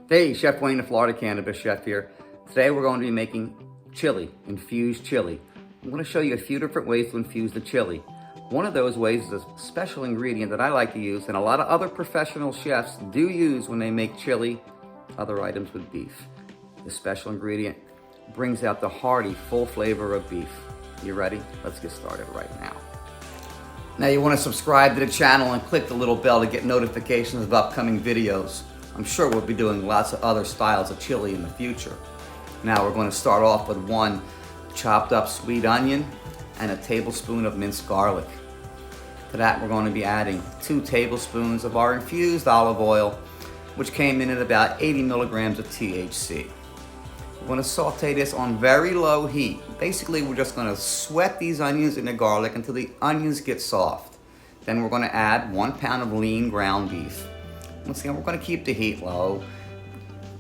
Hey, Chef Wayne, the Florida Cannabis Chef here. Today we're going to be making chili, infused chili. I'm going to show you a few different ways to infuse the chili. One of those ways is a special ingredient that I like to use and a lot of other professional chefs do use when they make chili, other items with beef. This special ingredient brings out the hearty, full flavor of beef. You ready? Let's get started right now. Now you want to subscribe to the channel and click the little bell to get notifications of upcoming videos. I'm sure we'll be doing lots of other styles of chili in the future. Now we're going to start off with one chopped up sweet onion and a tablespoon of minced garlic. To that we're going to be adding 2 tablespoons of our infused olive oil, which came in at about 80 milligrams of THC. We're going to saute this on very low heat. Basically we're just going to sweat these onions and the garlic until the onions get soft. Then we're going to add 1 pound of lean ground beef. Once again, we're going to keep the heat low.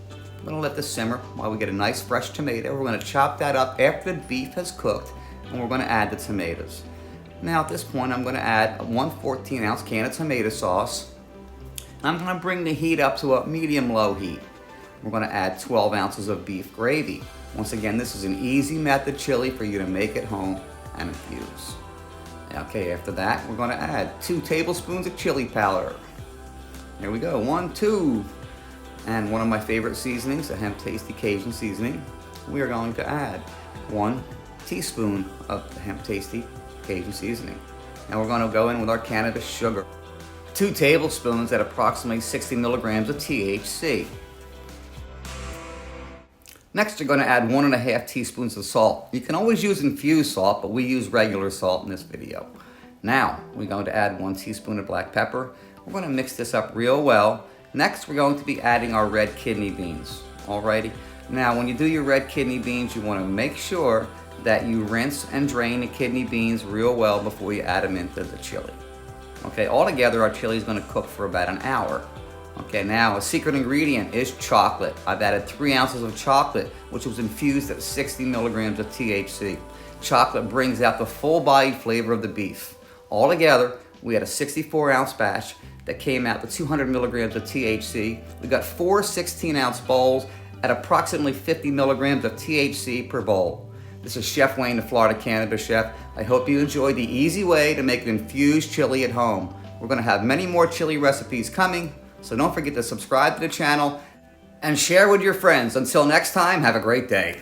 We're going to let this simmer while we get a nice fresh tomato. We're going to chop that up after the beef has cooked, and we're going to add the tomatoes. Now at this point, I'm going to add a 1 14-ounce can of tomato sauce. I'm going to bring the heat up to a medium-low heat. We're going to add 12 ounces of beef gravy. Once again, this is an easy method chili for you to make at home and infuse. Okay, after that, we're going to add 2 tablespoons of chili powder. Here we go, 1, 2. And one of my favorite seasonings, the Hemp Tasty Cajun seasoning. We are going to add 1 teaspoon of the Hemp Tasty Cajun seasoning. Now we're going to go in with our cannabis sugar. 2 tablespoons at approximately 60 milligrams of THC. Next, you're going to add 1.5 teaspoons of salt. You can always use infused salt, but we use regular salt in this video. Now, we're going to add 1 teaspoon of black pepper. We're going to mix this up real well. Next, we're going to be adding our red kidney beans. Alrighty. Now, when you do your red kidney beans, you want to make sure that you rinse and drain the kidney beans real well before you add them into the chili. Okay, altogether our chili is going to cook for about an hour. Okay, now a secret ingredient is chocolate. I've added 3 ounces of chocolate, which was infused at 60 milligrams of THC. Chocolate brings out the full-bodied flavor of the beef. Altogether, we had a 64-ounce batch that came out with 200 milligrams of THC. We got 4 16-ounce bowls at approximately 50 milligrams of THC per bowl. This is Chef Wayne, the Florida Cannabis Chef. I hope you enjoyed the easy way to make an infused chili at home. We're going to have many more chili recipes coming, so don't forget to subscribe to the channel and share with your friends. Until next time, have a great day.